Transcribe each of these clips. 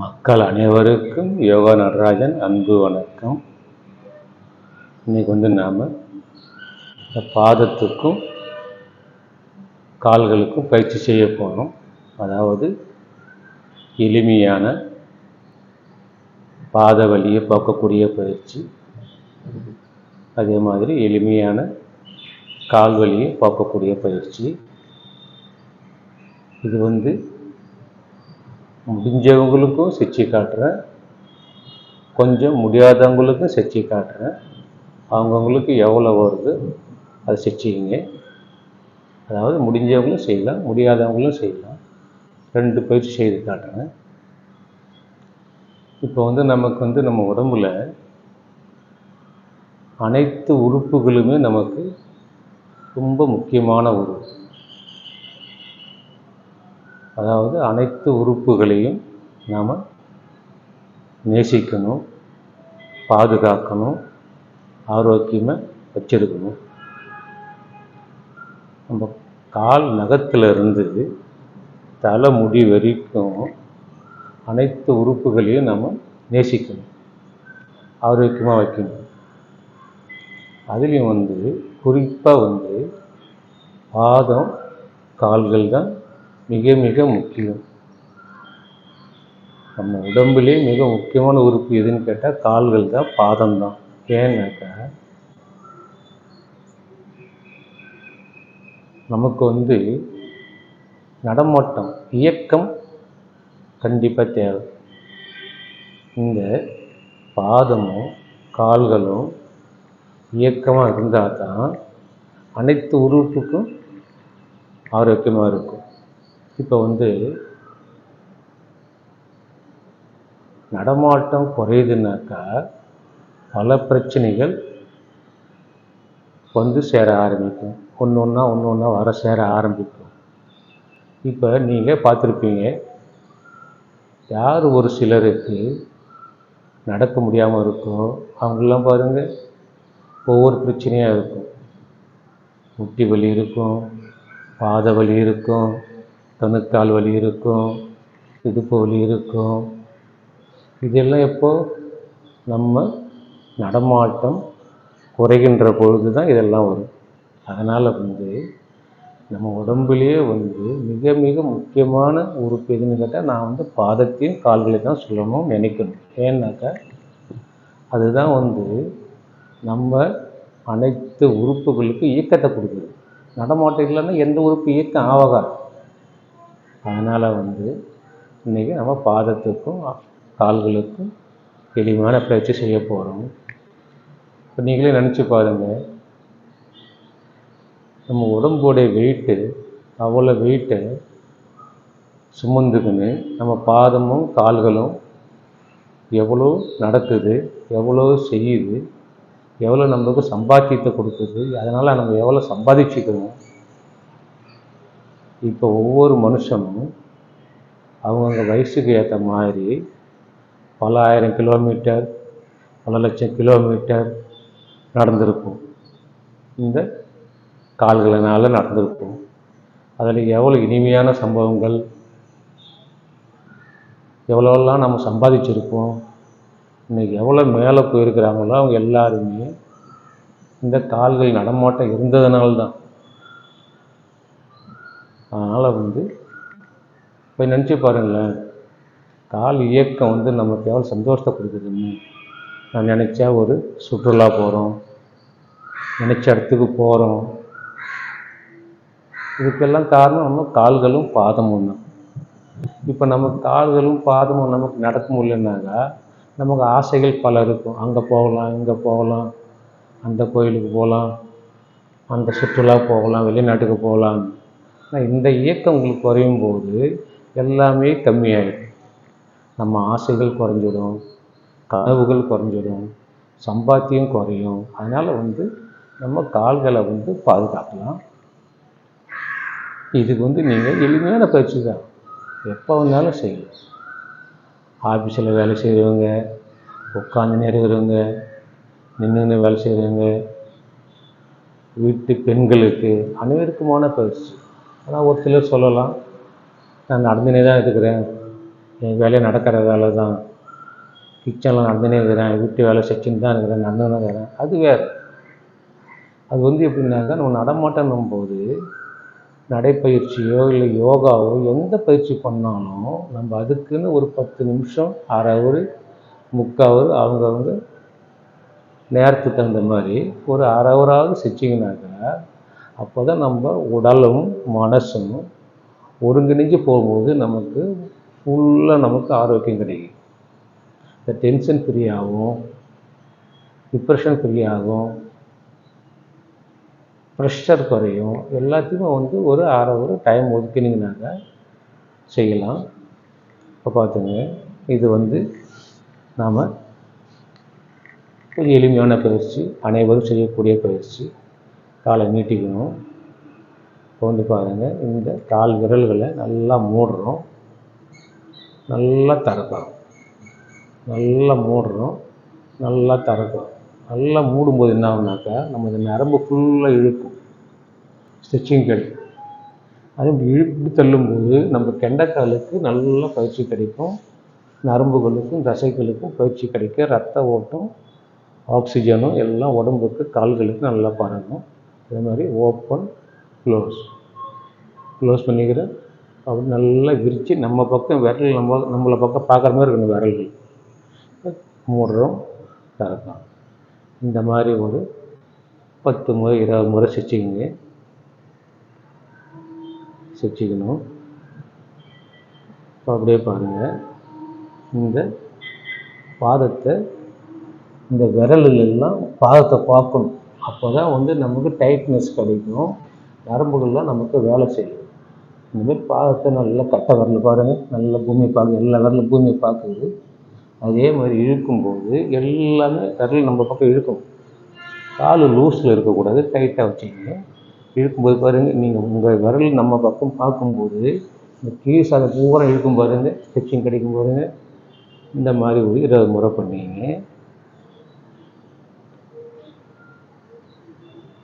மக்கள் அனைவருக்கும் யோகா நடராஜன் அன்பு வணக்கம். இன்னைக்கு நாம் இந்த பாதத்துக்கும் கால்களுக்கும் பயிற்சி செய்ய போகிறோம். அதாவது எளிமையான பாத வலியை போக்கக்கூடிய பயிற்சி, அதே மாதிரி எளிமையான கால் வலியை போக்கக்கூடிய பயிற்சி. இது முடிஞ்சவங்களுக்கும் செஞ்சு காட்டுறேன், கொஞ்சம் முடியாதவங்களுக்கும் செஞ்சு காட்டுறேன். அவங்கவுங்களுக்கு எவ்வளோ வருது அதை செஞ்சுக்கிங்க. அதாவது முடிஞ்சவங்களும் செய்யலாம், முடியாதவங்களும் செய்யலாம். 2 பயிற்சி செய்து காட்டுறேன். இப்போ நமக்கு நம்ம உடம்புல அனைத்து உறுப்புகளுமே நமக்கு ரொம்ப முக்கியமான உறுப்பு. அதாவது அனைத்து உறுப்புகளையும் நாம் நேசிக்கணும், பாதுகாக்கணும், ஆரோக்கியமாக வச்சிருக்கணும். நம்ம கால் நகத்திலிருந்து தலை முடி வரைக்கும் அனைத்து உறுப்புகளையும் நம்ம நேசிக்கணும், ஆரோக்கியமாக வைக்கணும். அதுலேயும் குறிப்பாக பாதம், கால்கள் தான் மிக மிக முக்கியம். நம்ம உடம்புலே மிக முக்கியமான உறுப்பு எதுன்னு கேட்டால் கால்கள் தான், பாதம் தான். ஏன்னாக்கா நமக்கு நடமாட்டம், இயக்கம் கண்டிப்பாக தேவை. இந்த பாதமும் கால்களும் இயக்கமாக இருந்தால் தான் அனைத்து உறுப்புக்கும் ஆரோக்கியமாக இருக்கும். இப்போ நடமாட்டம் குறையுதுனாக்கா பல பிரச்சனைகள் சேர ஆரம்பிக்கும். ஒன்று ஒன்றா வர சேர ஆரம்பிக்கும். இப்போ நீங்கள் பார்த்துருப்பீங்க, யார் ஒரு சிலருக்கு நடக்க முடியாமல் இருக்கும், அவங்களாம் பாருங்கள் ஒவ்வொரு பிரச்சனையாக இருக்கும். முட்டி வலி இருக்கும், பாத வலி இருக்கும், கணுக்கால் வலி இருக்கும், இடுப்பு வலி இருக்கும். இதெல்லாம் எப்போ நம்ம நடமாட்டம் குறைகின்ற பொழுது தான் இதெல்லாம் வரும். அதனால் நம்ம உடம்புலேயே மிக மிக முக்கியமான உறுப்பு எதுன்னு கேட்டால் நான் பாதத்தையும் கால்களை தான் சொல்லணும்னு நினைக்கணும். ஏன்னாக்கா அதுதான் நம்ம அனைத்து உறுப்புகளுக்கும் இயக்கத்தை கொடுக்குது. நடமாட்டம் இல்லைன்னா எந்த உறுப்பு இயக்கம் ஆகாது. அதனால் இன்றைக்கி நம்ம பாதத்துக்கும் கால்களுக்கும் எளிமையான பயிற்சி செய்ய போகிறோம். இப்போ நீங்களே நினச்சி பாருங்கள், நம்ம உடம்போடைய வெயிட்டு, அவ்வளோ வெயிட்டை சுமந்துக்குன்னு நம்ம பாதமும் கால்களும் எவ்வளோ நடக்குது, எவ்வளோ செய்யுது, எவ்வளோ நம்மளுக்கு சம்பாத்தியத்தை கொடுக்குது. அதனால் நம்ம எவ்வளோ சம்பாதிச்சுக்கணும். இப்போ ஒவ்வொரு மனுஷனும் அவங்கவுங்க வயசுக்கு ஏற்ற மாதிரி பல ஆயிரம் கிலோமீட்டர், பல லட்சம் கிலோமீட்டர் நடந்திருக்கும். இந்த கால்களினால் நடந்திருக்கும். அதில் எவ்வளோ இனிமையான சம்பவங்கள், எவ்வளோலாம் நம்ம சம்பாதிச்சிருப்போம். இன்றைக்கி எவ்வளோ மேலே போயிருக்கிறாங்களோ அவங்க எல்லாருமே இந்த கால்கள் நடமாட்டம் இருந்ததுனால்தான். அதனால் போய் நினச்சி பாருங்களேன், கால் இயக்கம் நமக்கு எவ்வளோ சந்தோஷத்தை கொடுக்குதுன்னு. நான் நினச்சா ஒரு சுற்றுலா போகிறோம், நினச்ச இடத்துக்கு போகிறோம். இதுக்கெல்லாம் காரணம் நம்ம கால்களும் பாதமும் தான். இப்போ நம்ம கால்களும் பாதமும் நமக்கு நடக்க முடியலன்னாக்கா நமக்கு ஆசைகள் பல இருக்கும். அங்கே போகலாம், இங்கே போகலாம், அந்த கோயிலுக்கு போகலாம், அந்த சுற்றுலா போகலாம், வெளிநாட்டுக்கு போகலாம். ஆனால் இந்த இயக்கம் உங்களுக்கு குறையும் போது எல்லாமே கம்மியாயிடும். நம்ம ஆசைகள் குறைஞ்சிடும், கனவுகள் குறைஞ்சிடும், சம்பாத்தியம் குறையும். அதனால் நம்ம கால்களை பாதுகாக்கலாம். இதுக்கு நீங்கள் எளிமையான பயிற்சி தான், எப்போ வந்தாலும் செய்யலாம். ஆஃபீஸில் வேலை செய்கிறவங்க, உட்காந்து நிறைகிறவங்க, நின்று வேலை செய்கிறவங்க, வீட்டு பெண்களுக்கு அனைவருக்குமான பயிற்சி. ஆனால் ஒரு சிலர் சொல்லலாம், நான் நடந்துனே தான் இருக்கிறேன், என் வேலையை நடக்கிற வேலை தான், கிச்சனில் நடந்துனே இருக்கிறேன், வீட்டு வேலை செஞ்சுன்னு தான் இருக்கிறேன், நடந்துன்னு இருக்கிறேன், அது வேறு. அது வந்து எப்படின்னாக்கா நம்ம நடமாட்டணும் போது நடைப்பயிற்சியோ இல்லை யோகாவோ எந்த பயிற்சி பண்ணாலும் நம்ம அதுக்குன்னு ஒரு 10 நிமிஷம், அரை ஹவர், முக்கால் ஹவர் அவங்கவுங்க நேரத்துக்கு தகுந்த மாதிரி ஒரு அரை ஹவராவது செஞ்சிங்கனாக்கா அப்போ தான் நம்ம உடலும் மனசும் ஒருங்கிணைஞ்சு போகும்போது நமக்கு ஃபுல்லாக நமக்கு ஆரோக்கியம் கிடைக்கும். இந்த டென்ஷன் ஃப்ரீ ஆகும், டிப்ரெஷன் ஃப்ரீ ஆகும், ப்ரெஷர் குறையும். எல்லாத்தையுமே வந்து ஒரு அரை ஹவர் டைம் ஒதுக்கினீங்கனாக்கா செய்யலாம். இப்போ பார்த்துங்க, இது வந்து நாம் ஒரு எளிமையான பயிற்சி, அனைவரும் செய்யக்கூடிய பயிற்சி. காலை நீட்டிக்கணும். இப்போ வந்து பாருங்கள், இந்த கால் விரல்களை நல்லா மூடுறோம், நல்லா திறக்கிறோம், நல்லா மூடுறோம், நல்லா திறக்கிறோம். நல்லா மூடும்போது என்ன ஆகுனாக்கா நம்ம இந்த நரம்பு ஃபுல்லாக இழுக்கும், ஸ்ட்ரெச்சிங் கிடைக்கும். அதே இழுப்பு தள்ளும்போது நம்ம கெண்டைக்காலுக்கு நல்ல பயிற்சி கிடைக்கும், நரம்புகளுக்கும் தசைகளுக்கும் பயிற்சி கிடைக்கும், ரத்த ஓட்டம் ஆக்சிஜனும் எல்லாம் உடம்புக்கு கால்களுக்கு நல்லா பரவும். அதே மாதிரி ஓப்பன் க்ளோஸ் பண்ணிக்கிறேன். அப்படி நல்லா விரித்து நம்ம பக்கம் விரல் நம்மளை பக்கம் பார்க்குற மாதிரி இருக்கணும். விரல்கள் மூடுறோம், திறக்கிறோம். இந்த மாதிரி ஒரு 10 முறை 20 முறை செஞ்சுக்கணும். இப்போ அப்படியே பாருங்கள், இந்த பாதத்தை, இந்த விரலுலாம் பாதத்தை பார்க்கணும். அப்போ தான் வந்து நமக்கு டைட்னஸ் கிடைக்கும், நரம்புகள்லாம் நமக்கு வேலை செய்யும். இந்தமாதிரி பாதத்தை நல்லா கட்டை விரல் பாருங்கள், நல்லா பூமியை பார்க்குது, எல்லா விரலும் பூமியை பார்க்குது. அதே மாதிரி இழுக்கும்போது எல்லாமே விரல் நம்ம பக்கம் இழுக்கும். கால் லூஸில் இருக்கக்கூடாது, டைட்டாக வச்சுக்கோங்க. இழுக்கும்போது பாருங்கள், நீங்கள் உங்கள் விரல் நம்ம பக்கம் பார்க்கும்போது இந்த கீஸ் அதை பூரா இழுக்கும் பாருங்கள், ஸ்ட்ரெச்சிங் கிடைக்கும் பாருங்கள். இந்த மாதிரி ஒரு 20 முறை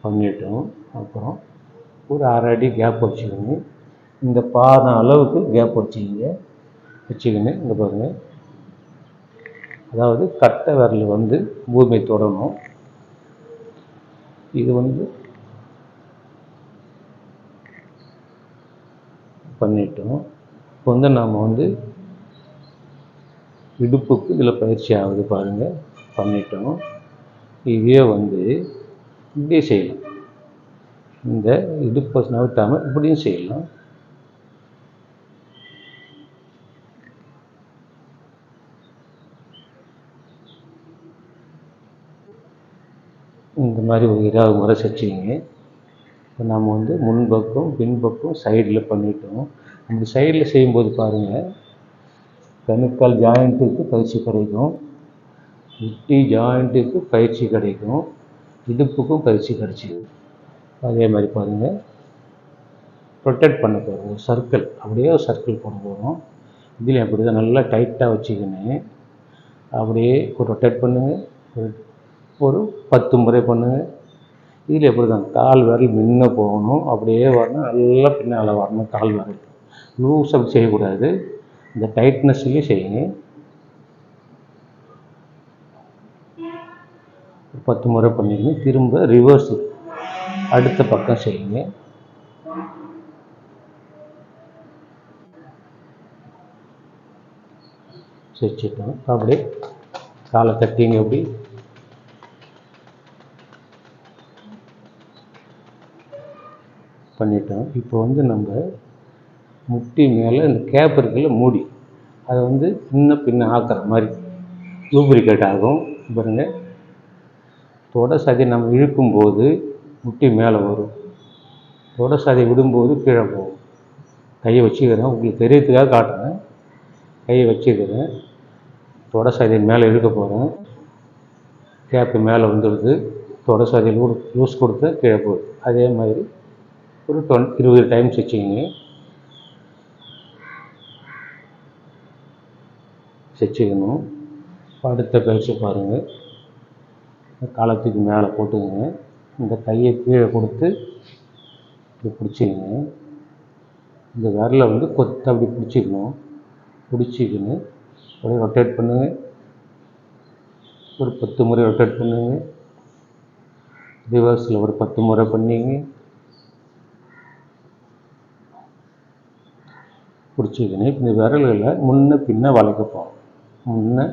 பண்ணிட்டோம். அப்புறம் ஒரு அரை அடி கேப் வச்சுக்கோங்க, இந்த பாதம் அளவுக்கு கேப் வச்சுக்கின்னு இங்கே பாருங்கள், அதாவது கட்டை விரல் வந்து பூமியை தொடணும். இது வந்து பண்ணிட்டோம். இப்போ வந்து நாம் வந்து இடுப்புக்கு இதில் பயிற்சி ஆகுது பாருங்கள், பண்ணிட்டோம். இதே வந்து இப்படியே செய்யலாம், இந்த இடுப்பை நகர்த்தாமல் இப்படியும் செய்யலாம். இந்த மாதிரி ஒரு 20 முறை செஞ்சுங்க. இப்போ நம்ம வந்து முன்பக்கம் பின்பக்கம் சைடில் பண்ணிட்டோம். அந்த சைடில் செய்யும்போது பாருங்கள், கணுக்கால் ஜாயிண்ட்டுக்கு பயிற்சி கிடைக்கும், முட்டி ஜாயிண்ட்டுக்கு பயிற்சி கிடைக்கும், இடுப்புக்கும் பயிற்சி கிடைச்சிடும். அதே மாதிரி பாருங்கள், ரொட்டேட் பண்ண போகிறோம், சர்க்கிள், அப்படியே ஒரு சர்க்கிள் போட போகிறோம். இதில் அப்படி தான் நல்லா டைட்டாக வச்சுக்கின்னு அப்படியே ஒரு ரொட்டேட் பண்ணுங்கள். ஒரு 10 முறை பண்ணுங்கள். இதில் எப்படி தான் கால் விரல் முன்ன போகணும், அப்படியே வரணும், நல்லா பின்னால் வரணும். கால் விரல் லூஸ் அப்படி செய்யக்கூடாது, இந்த டைட்னஸ்லேயே செய்யுங்க. 10 முறை பண்ணிக்கணும். திரும்ப ரிவர்ஸ் அடுத்த பக்கம் செய்யுங்க. செஞ்சுட்டோம். அப்படியே காலை தட்டிங்க, அப்படி பண்ணிட்டோம். இப்போ வந்து நம்ம முட்டி மேலே இந்த கேப் இருக்குல்ல, மூடி, அதை வந்து பின்ன ஆக்குற மாதிரி லூப்ரிகேட் ஆகும் பாருங்கள். தொட சதி நம்ம இழுக்கும்போது முட்டி மேலே வரும், தொட சதி விடும்போது கீழே போகும். கையை வச்சுக்கிறேன், உங்களுக்கு தெரியறதுக்காக காட்டுறேன். கையை வச்சுக்கிறேன், தொட சதி மேலே இழுக்க போகிறேன், கேப்பு மேலே வந்துடுது, தொட சதி லூஸ் கொடுத்து கீழே போகுது. அதே மாதிரி ஒரு 20 டைம்ஸ் செஞ்சுக்கணும். அடுத்த பயிற்சி பாருங்கள், காலத்துக்கு மேலே போட்டுக்கங்க, இந்த கையை கீழே கொடுத்து இப்படி பிடிச்சிக்கங்க. இந்த விரலை வந்து கொத்து அப்படி பிடிச்சிக்கணும். பிடிச்சிக்கின்னு அப்படியே ரொட்டேட் பண்ணுங்க. ஒரு 10 முறை ரொட்டேட் பண்ணுங்க. ரிவர்ஸில் ஒரு 10 முறை பண்ணிங்க. பிடிச்சிக்கின்னு இந்த விரல்களை முன்ன பின்ன வளைக்க போகிறோம். முன்ன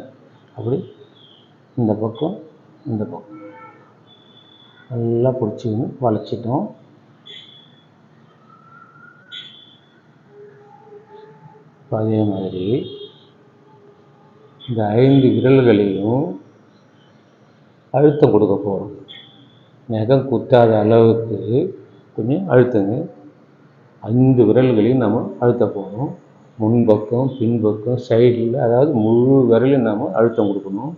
அப்படி இந்த பக்கம் இந்த பக்கம் நல்லா பிடிச்சிக்கின்னு வளைச்சிட்டோம். அதே மாதிரி இந்த 5 விரல்களையும் அழுத்தம் கொடுக்க போகிறோம். நகம் குத்தாத அளவுக்கு கொஞ்சம் அழுத்துங்க. 5 விரல்களையும் நம்ம அழுத்த போகிறோம். முன்பக்கம் பின்பக்கம் சைடில், அதாவது முழு விரலையும் நாம் அழுத்தம் கொடுக்கணும்.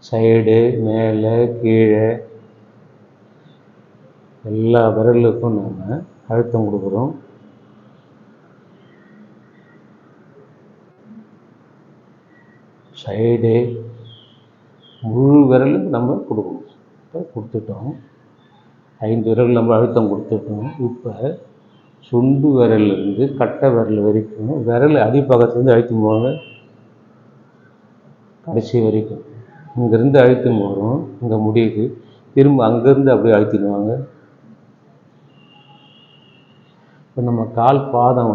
சைடு மேலே கீழே எல்லா விரலுக்கும் நாம் அழுத்தம் கொடுக்குறோம். சைடு முழு விரலுக்கு நம்ம கொடுக்கணும். இப்போ கொடுத்துட்டோம். 5 விரல் நம்ம அழுத்தம் கொடுத்துட்டோம். இப்போ சுண்டு விரலிருந்து கட்டை விரல் வரைக்கும் விரல் அடிப்பக்கத்துலேருந்து அழுத்தம் போவாங்க கடைசி வரைக்கும். இங்கேருந்து அழுத்தம் போகிறோம், இங்கே முடியுது. திரும்ப அங்கேருந்து அப்படியே அழுத்திடுவாங்க. இப்போ நம்ம கால் பாதம்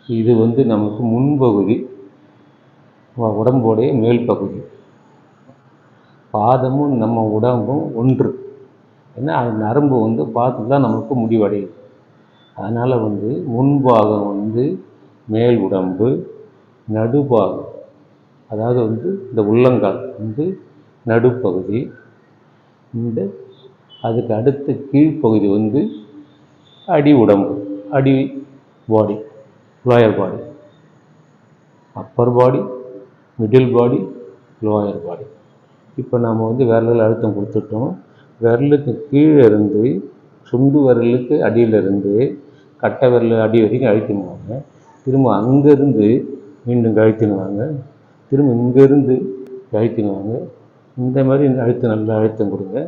இது நமக்கு முன்பகுதி, உடம்போடைய மேல் பகுதி. பாதமும் நம்ம உடம்பும் ஒன்று. ஏன்னா அது நரம்பு பார்த்து தான் நமக்கு முடிவடையுது. அதனால் முன்பாகம் மேல் உடம்பு, நடுபாகம் அதாவது இந்த உள்ளங்கால் நடுப்பகுதி, அதுக்கு அடுத்த கீழ்ப்பகுதி அடி உடம்பு, அடி பாடி, லோயர் பாடி, அப்பர் பாடி, மிடில் பாடி, லோயர் பாடி. இப்போ நம்ம விரலில் அழுத்தம் கொடுத்துட்டோம். விரலுக்கு கீழே இருந்து சுண்டு விரலுக்கு அடியிலிருந்து கட்டை விரல் அடி வரைக்கும் அழுத்தினுவாங்க. திரும்ப அங்கேருந்து மீண்டும் அழுத்தினுவாங்க. திரும்ப இங்கேருந்து அழுத்தினுவாங்க. இந்த மாதிரி நல்லா அழுத்தம் கொடுங்க.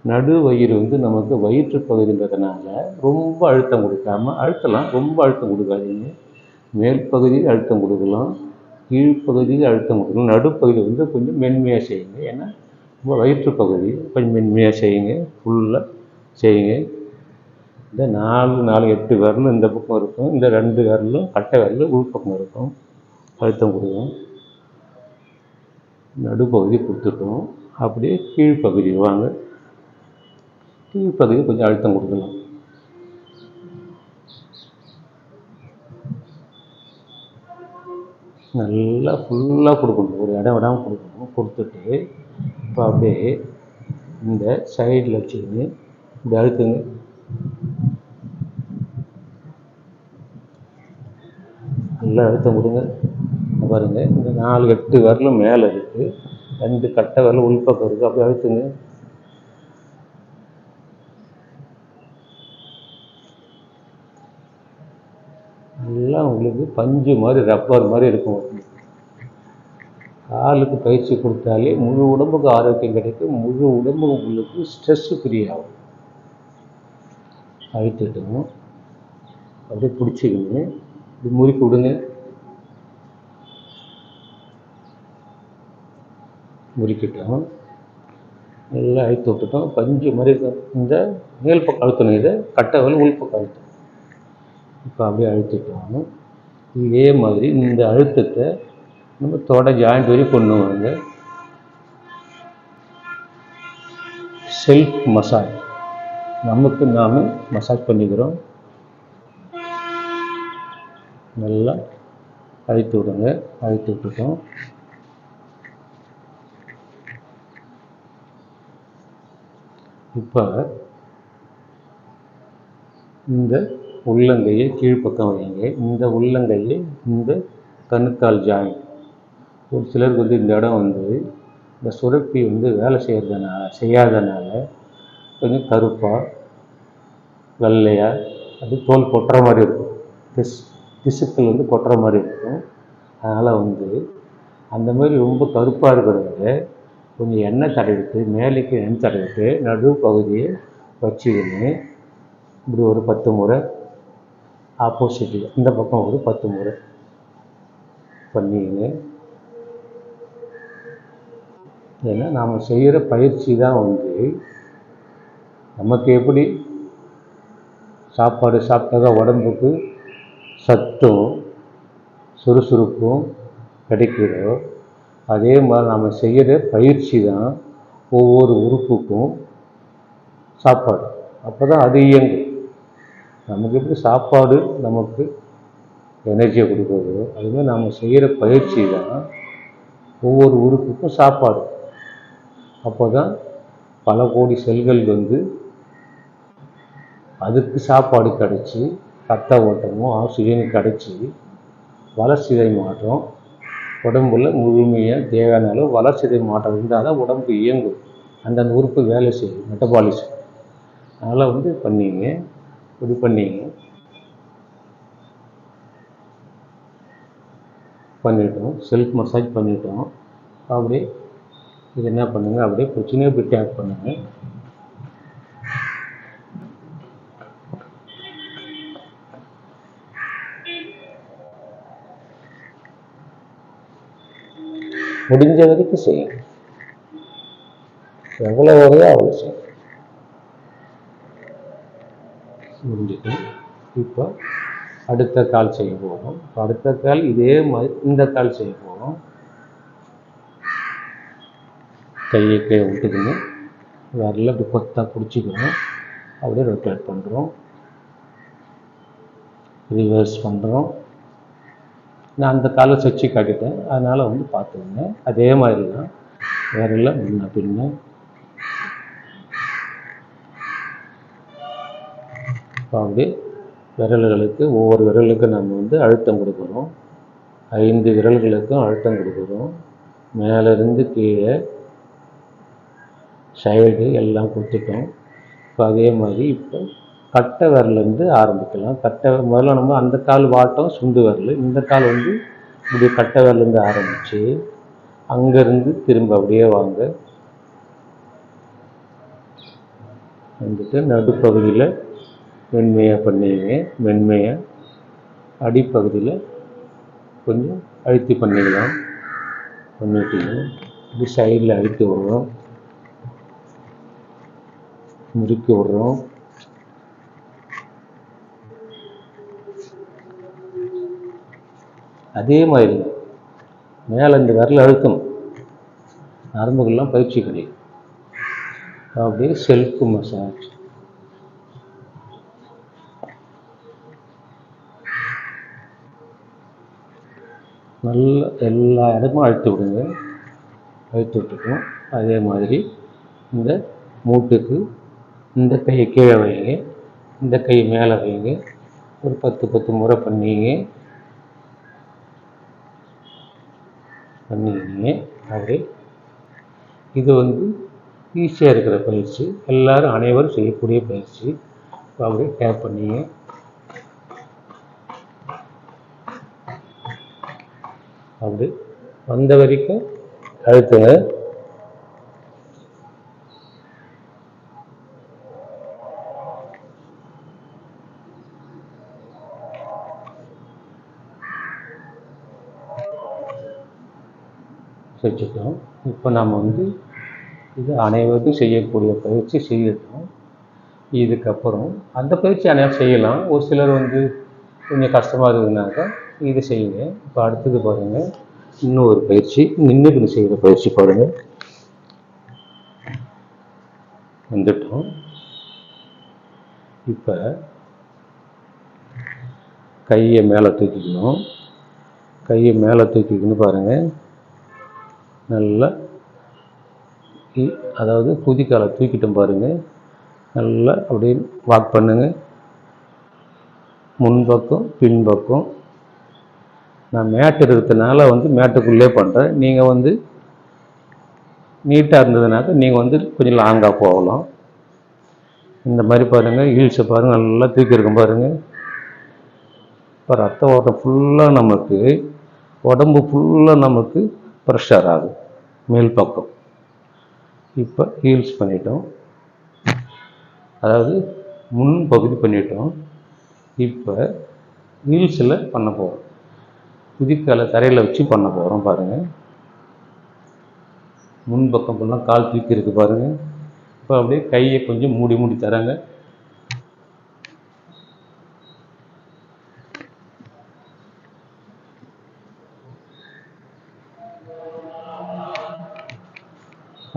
நடு வயிறு நமக்கு வயிற்று பகுதின்றதுனால ரொம்ப அழுத்தம் கொடுக்காம, அழுத்தலாம், ரொம்ப அழுத்தம் கொடுக்காதீங்க. மேல் பகுதியில் அழுத்தம் கொடுக்கலாம், கீழ்ப்பகுதியில் அழுத்தம் கொடுக்கலாம். நடுப்பகுதியில் கொஞ்சம் மென்மையாக செய்யுங்க. ஏன்னா வயிற்று பகுதி கொஞ்சம் மென்மையாக செய்யுங்க, ஃபுல்லாக செய்யுங்க. இந்த 4, 8 விரலும் இந்த பக்கம் இருக்கும். இந்த 2 விரலும் கட்டை விரலும் உள்பக்கம் இருக்கும். அழுத்தம் கொடுக்கும். நடுப்பகுதி கொடுத்துட்டோம். அப்படியே கீழ்ப்பகுதி வாங்க. கீழ்ப்பகுதி கொஞ்சம் அழுத்தம் கொடுக்கலாம். நல்லா ஃபுல்லாக கொடுக்கணும், ஒரு இடம் விடாமல் கொடுக்கணும். கொடுத்துட்டு இப்போ அப்படியே இந்த சைடில் வச்சுக்கின்னு இப்படி அழுத்துங்க. நல்லா அழுத்தம் கொடுங்க. பாருங்கள், இந்த 4, 8 விரலும் மேலே இருக்குது, 2 கட்டை விரலும் உள்பக்கம் இருக்குது. அப்படியே அழுத்துங்க. நல்லா உங்களுக்கு பஞ்சு மாதிரி, ரப்பர் மாதிரி இருக்கும். காலுக்கு பயிற்சி கொடுத்தாலே முழு உடம்புக்கு ஆரோக்கியம் கிடைக்கும். முழு உடம்பு உங்களுக்கு ஸ்ட்ரெஸ்ஸு ஃப்ரீ ஆகும். அழுத்திட்டோம். அப்படியே பிடிச்சிக்கிங்க, இப்படி முறுக்கி விடுங்க. முறுக்கிட்டோம். நல்லா அழுத்தி விட்டுட்டோம். பஞ்சு மாதிரி இந்த மேல் பக்கம் அழுத்தணும், இதை கட்டை விரல் உள் பக்கம் அழுத்தணும். இப்போ அப்படியே அழுத்திட்டோம். இதே மாதிரி இந்த அழுத்தத்தை நம்ம தொடை ஜாயிண்ட் வரைக்கும் கொண்டு வாங்க. செல்ஃப் மசாஜ், நமக்கு நாம் மசாஜ் பண்ணிக்கிறோம். நல்லா அழுத்தி விடுங்க. அழுத்தி விட்டுட்டோம். இப்போ இந்த உள்ளங்கையை கீழ்ப்பக்கம் வைங்க. இந்த உள்ளங்கையை இந்த கணுக்கால் ஜாயிண்ட், ஒரு சிலருக்கு இந்த இடம் இந்த சுரப்பி வேலை செய்யாதனால கொஞ்சம் கருப்பாக வெள்ளையாக அது தோல் கொட்டுற மாதிரி இருக்கும். திசுக்கள் கொட்டுற மாதிரி இருக்கும். அதனால் அந்த மாதிரி ரொம்ப கருப்பாக இருக்கிறவங்க கொஞ்சம் எண்ணெய் தடவிட்டு, மேலேக்கு எண்ணெய் தடவிட்டு நடு பகுதியை வச்சுக்கின்னு இப்படி ஒரு 10 முறை ஆப்போசிட்டில் இந்த பக்கம் ஒரு 10 முறை பண்ணிங்க. ஏன்னா நாம் செய்கிற பயிற்சி தான் வந்து நமக்கு எப்படி சாப்பாடு சாப்பிட்டாக்கா உடம்புக்கு சத்தும் சுறுசுறுப்பும் கிடைக்கிறதோ, அதே மாதிரி நாம் செய்கிற பயிற்சி தான் ஒவ்வொரு உறுப்புக்கும் சாப்பாடு. அப்போ தான் அது இயங்கும். நமக்கு எப்படி சாப்பாடு நமக்கு எனர்ஜியை கொடுக்குறதோ, அதுமாதிரி நாம் செய்கிற பயிற்சி தான் ஒவ்வொரு உறுப்புக்கும் சாப்பாடு. அப்போ தான் பல கோடி செல்கள் வந்து அதுக்கு சாப்பாடு கிடச்சி ரத்த ஓட்டமும் ஆக்சிஜனும் கிடச்சி வளர்சிதை மாற்றம் உடம்புல முழுமையாக தேவையான அளவு வளர்சிதை மாற்றம் இருந்தால் தான் உடம்பு இயங்கும். அந்தந்த உறுப்பு வேலை செய்யும், மெட்டபாலிசம். அதனால் வந்து பண்ணிங்க, இப்படி பண்ணிங்க. பண்ணிட்டோம், செல்ஃப் மசாஜ் பண்ணிட்டோம். அப்படியே இது என்ன பண்ணுங்கள், அப்படியே பிரச்சனையை போய் டேப் பண்ணுங்கள். முடிஞ்ச வரைக்கும் செய்யும், எவ்வளோ வருதோ அவ்வளோ செய்யும். முடிஞ்சுட்டு இப்போ அடுத்த கால் செய்ய போகிறோம். அடுத்த கால் இதே மாதிரி இந்த கால் செய்ய போகிறோம். கையை கீழே விட்டுக்குன்னு விரல அப்படி கொத்தா பிடிச்சிக்கிறோம். அப்படியே ரொட்டேட் பண்ணுறோம், ரிவர்ஸ் பண்ணுறோம். நான் அந்த காலை வச்சு காட்டிட்டேன், அதனால் வந்து பார்த்துக்கோங்க. அதே மாதிரி தான் விரல முன்ன பின்ன. அப்படியே விரல்களுக்கு ஒவ்வொரு விரலுக்கும் நம்ம வந்து அழுத்தம் கொடுக்குறோம். 5 விரல்களுக்கும் அழுத்தம் கொடுக்குறோம். மேலேருந்து கீழே சைடு எல்லாம் கொடுத்துட்டோம். இப்போ அதே மாதிரி இப்போ கட்டை விரலேருந்து ஆரம்பிக்கலாம். கட்டை முதல்ல நம்ம அந்த கால் வாட்டம் சுண்டு விரல், இந்த கால் வந்து இப்படி கட்டை விரலேருந்து ஆரம்பித்து அங்கேருந்து திரும்ப அப்படியே வாங்க. வந்துட்டு நடுப்பகுதியில் மென்மையாக பண்ணிங்க. மென்மையாக அடிப்பகுதியில் கொஞ்சம் அழுத்தி பண்ணிக்கலாம். பண்ணிட்டீங்க இப்படி சைடில் அழுத்தி விடுறோம், முறுக்கி விடுறோம். அதே மாதிரி மேலே இந்த விரல் அழுத்தம் நரம்புகள்லாம் பயிற்சி கிடையாது. அப்படியே செல்ஃப் மசாஜ். நல்லா எல்லா இடமும் அழுத்தி விடுங்க. அழுத்தி விட்டுட்டோம். அதே மாதிரி இந்த மூட்டுக்கு இந்த கையை கீழே வைங்க, இந்த கை மேலே வைங்க. ஒரு 10 முறை பண்ணிங்க. அப்படியே இது வந்து ஈஸியாக இருக்கிற பயிற்சி, எல்லோரும் அனைவரும் செய்யக்கூடிய பயிற்சி. அப்படியே டேப் பண்ணிங்க. அப்படி வந்த வரைக்கும் அழுத்துங்க. வச்சுட்டோம். இப்போ நாம் வந்து இது அனைவருக்கும் செய்யக்கூடிய பயிற்சி செய்யட்டும். இதுக்கப்புறம் அந்த பயிற்சி அனைவரும் செய்யலாம். ஒரு சிலர் வந்து கொஞ்சம் கஷ்டமாக இருக்குதுனாக்கா இது செய்யுங்க. இப்போ அடுத்தது பாருங்கள், இன்னும் ஒரு பயிற்சி, நின்றுக்கிட்டு செய்கிற பயிற்சி பாருங்கள். வந்துட்டோம். இப்போ கையை மேலே தூக்கிக்கணும். கையை மேலே தூக்கிக்கணும் பாருங்கள். நல்லா அதாவது குதிக்காலை தூக்கிட்டோம் பாருங்கள். நல்லா அப்படியே வாக் பண்ணுங்கள். முன்பக்கம் பின்பக்கம். நான் மேட்டு இருக்கிறதுனால வந்து மேட்டுக்குள்ளே பண்ணுறேன். நீங்கள் வந்து நீட்டாக இருந்ததுனாக்கா நீங்கள் வந்து கொஞ்சம் லாங்காக போகலாம். இந்த மாதிரி பாருங்கள். ஹீல்ஸை பாருங்கள், நல்லா தூக்கியிருக்கும் பாருங்கள். இப்போ ரத்த ஓட்டம் ஃபுல்லாக நமக்கு உடம்பு ஃபுல்லாக நமக்கு ப்ரெஷர் ஆகும் மேல் பக்கம். இப்போ ஹீல்ஸ் பண்ணிட்டோம், அதாவது முன் பகுதி பண்ணிட்டோம். இப்போ ஹீல்ஸில் பண்ண போகிறோம். குதிக்காலை தரையில் வச்சு பண்ண போகிறோம். பாருங்கள், முன்பக்கம் ஃபுல்லாக கால் தூக்கி இருக்கு பாருங்கள். இப்போ அப்படியே கையை கொஞ்சம் மூடி தராங்க.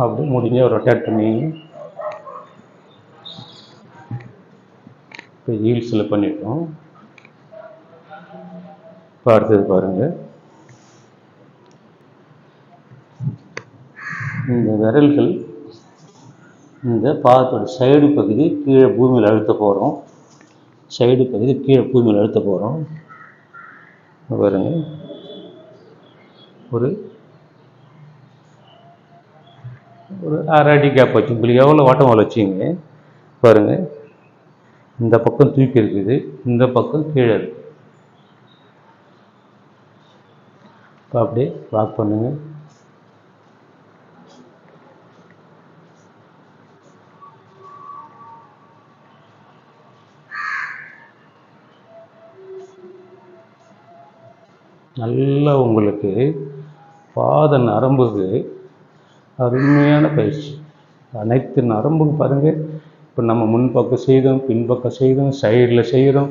அப்படி முடிஞ்ச ரொட்டேட் பண்ணி இப்போ ஹீல்ஸில் பண்ணிட்டோம். இப்போ அடுத்தது பாருங்கள், இந்த விரல்கள் இந்த பாதத்தோட சைடு பகுதி கீழே பூமியில் அழுத்த போகிறோம். சைடு பகுதி கீழே பூமியில் அழுத்த போகிறோம். பாருங்க, ஒரு ஒரு அரை அடி கேப் வச்சு உங்களுக்கு எவ்வளோ ஓட்டம் வச்சுங்க. பாருங்கள், இந்த பக்கம் தூக்கி இருக்குது, இந்த பக்கம் கீழே இருக்குது. இப்போ அப்படியே வாக் பண்ணுங்கள். நல்லா உங்களுக்கு பாத நரம்புக்கு அருமையான பயிற்சி. அனைத்து நரம்புக்கு பாருங்கள். இப்போ நம்ம முன்பக்கம் செய்தோம், பின்பக்கம் செய்தோம், சைடில் செய்கிறோம்,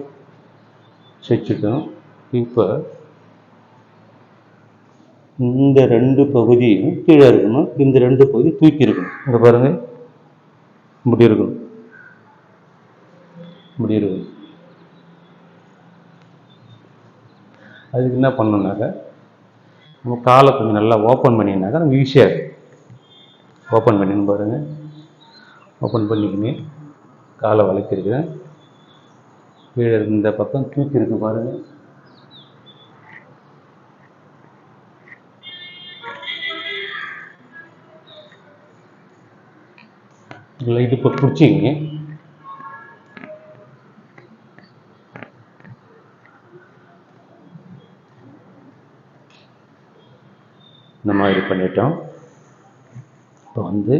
செஞ்சுட்டோம். இப்போ இந்த 2 பகுதியும் கீழே இருக்கணும், இந்த 2 பகுதி தூக்கி இருக்கணும். இங்கே பாருங்கள், இப்படி இருக்கணும், இப்படி இருக்கணும். அதுக்கு என்ன பண்ணணுன்னாக்கா, நம்ம காலை கொஞ்சம் நல்லா ஓப்பன் பண்ணிங்கனாக்கா நமக்கு ஈஸியாக இருக்கும். ஓப்பன் பண்ணின்னு பாருங்கள், ஓப்பன் பண்ணிக்கின்னு காலை வளைக்கிறேன். கீழே இந்த பக்கம் தூக்கி இருக்கு பாருங்கள். இல்லை இது இப்போ பிடிச்சிங்க. இந்த மாதிரி பண்ணிட்டோம். இப்போ வந்து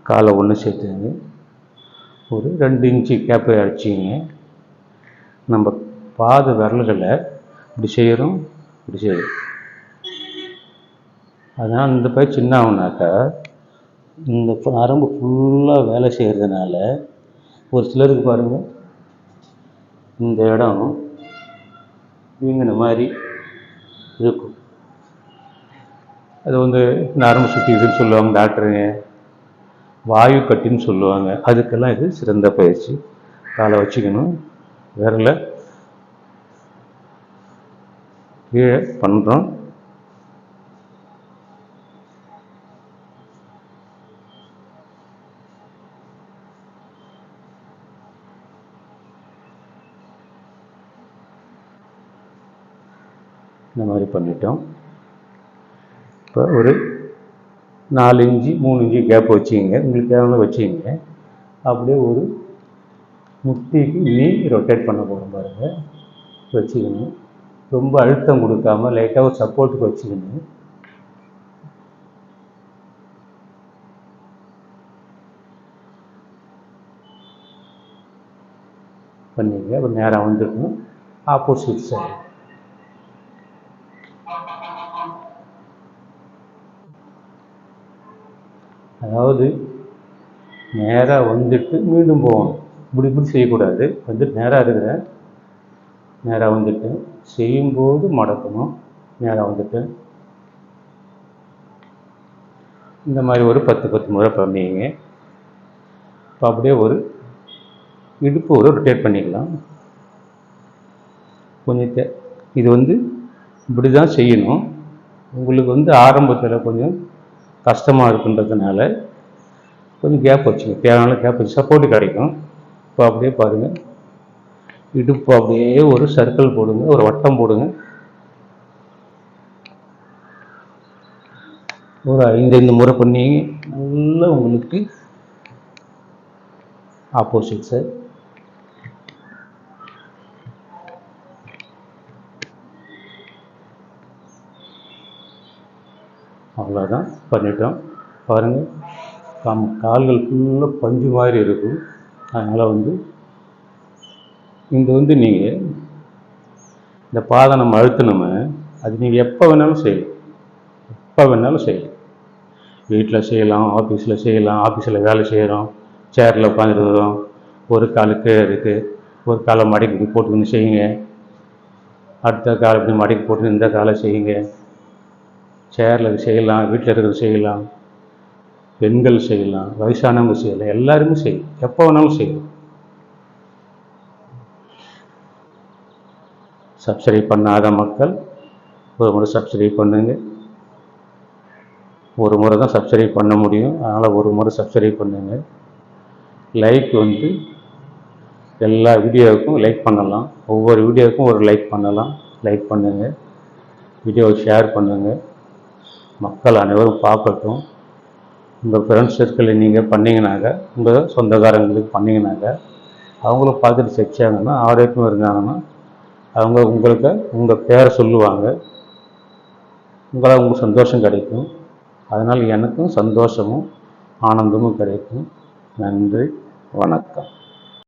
காலை ஒன்று சேர்த்துங்க, ஒரு 2 இன்ச்சு கேப்பை அடிச்சிங்க. நம்ம பாத விரல்களை இப்படி செய்கிறோம், இப்படி செய்கிறோம். அதனால் இந்த பயிற்சி என்ன ஆகுனாக்கா, இந்த நரம்பு ஃபுல்லாக வேலை செய்கிறதுனால ஒரு சிலருக்கு பாருங்கள், இந்த இடம் வீங்கின மாதிரி இருக்கும். அது வந்து நரம்பு சுற்றிதுன்னு சொல்லுவாங்க டாக்டருங்க, வாயு கட்டின்னு சொல்லுவாங்க. அதுக்கெல்லாம் இது சிறந்த பயிற்சி. காலை வச்சுக்கணும், விரலை கீழே பண்ணுறோம். இந்த மாதிரி பண்ணிட்டோம். இப்போ ஒரு 4 இன்ச்சு 3 இன்ச்சு கேப் வச்சுக்கிங்க, உங்களுக்கு தேவையான வச்சுக்கிங்க. அப்படியே ஒரு முட்டிக்கு நீ ரொட்டேட் பண்ண போகிறோம் பாருங்கள். வச்சுக்கணும், ரொம்ப அழுத்தம் கொடுக்காம லைட்டாக ஒரு சப்போர்ட்டுக்கு வச்சுக்கணும். பண்ணிங்க. அப்புறம் நேராக வந்துடணும், ஆப்போசிட் சைடு. அதாவது நேராக வந்துட்டு மீண்டும் போகணும், இப்படி செய்யக்கூடாது. வந்துட்டு நேராக இருக்கிறேன், நேராக வந்துட்டு செய்யும்போது மடக்கணும், நேராக வந்துட்டு. இந்த மாதிரி ஒரு 10 முறை பண்ணிங்க. இப்போ அப்படியே ஒரு இடுப்பு ஒரு ரொட்டேட் பண்ணிக்கலாம். கொஞ்சம் இது வந்து இப்படி தான் செய்யணும். உங்களுக்கு வந்து ஆரம்பத்தில் கொஞ்சம் கஷ்டமாக இருக்குன்றதுனால கொஞ்சம் கேப் வச்சுங்க, தேவையான கேப் வச்சு சப்போர்ட்டு கிடைக்கும். இப்போ அப்படியே பாருங்கள், இடுப்பு அப்படியே ஒரு சர்க்கிள் போடுங்க, ஒரு வட்டம் போடுங்க. ஒரு 5 முறை பண்ணி நல்லா உங்களுக்கு ஆப்போசிட் சைடு. அவ்வளோதான், பண்ணிட்டோம். பாருங்கள், கால்கள் ஃபுல்லாக பஞ்சு மாதிரி இருக்கும். அதனால் வந்து இங்கே வந்து நீங்கள் இந்த பாதம் நம்ம அழுத்தணுமே, அது நீங்கள் எப்போ வேணாலும் செய்யலாம். எப்போ வேணாலும் செய்யலாம். வீட்டில் செய்யலாம், ஆஃபீஸில் செய்யலாம். ஆஃபீஸில் வேலை செய்கிறோம், சேரில் உட்காந்துருக்குறோம், ஒரு கால் கீழே இருக்குது, ஒரு காலை மடக்கி போட்டுக்கின்னு செய்யுங்க. அடுத்த காலை இப்படி மடக்கி போட்டு இந்த காலை செய்யுங்க. சேரில் செய்யலாம், வீட்டில் இருக்கிறது செய்யலாம், பெண்கள் செய்யலாம், வயசானவங்க செய்யலாம், எல்லாருமே செய்யலாம். எப்போ வேணாலும் செய்யலாம். சப்ஸ்கிரைப் பண்ணாத மக்கள் ஒரு முறை சப்ஸ்கிரைப் பண்ணுங்க. ஒரு முறை தான் சப்ஸ்கிரைப் பண்ண முடியும், அதனால் ஒரு முறை சப்ஸ்கிரைப் பண்ணுங்க. லைக் வந்து எல்லா வீடியோவுக்கும் லைக் பண்ணலாம். ஒவ்வொரு வீடியோவுக்கும் ஒரு லைக் பண்ணலாம். லைக் பண்ணுங்கள். வீடியோவை ஷேர் பண்ணுங்கள். மக்கள் அனைவரும் பார்க்கட்டும். உங்கள் ஃப்ரெண்ட்ஸ் சர்க்கிளில் நீங்கள் பண்ணிங்கனாக்க, உங்கள் சொந்தக்காரங்களுக்கு பண்ணிங்கனாக்க, அவங்களும் பார்த்துட்டு செச்சாங்கன்னா, ஆரோக்கியமாக இருந்தாங்கன்னா, அவங்க உங்களுக்கு உங்கள் பேரை சொல்லுவாங்க. உங்களால் உங்களுக்கு சந்தோஷம் கிடைக்கும். அதனால் எனக்கும் சந்தோஷமும் ஆனந்தமும் கிடைக்கும். நன்றி, வணக்கம்.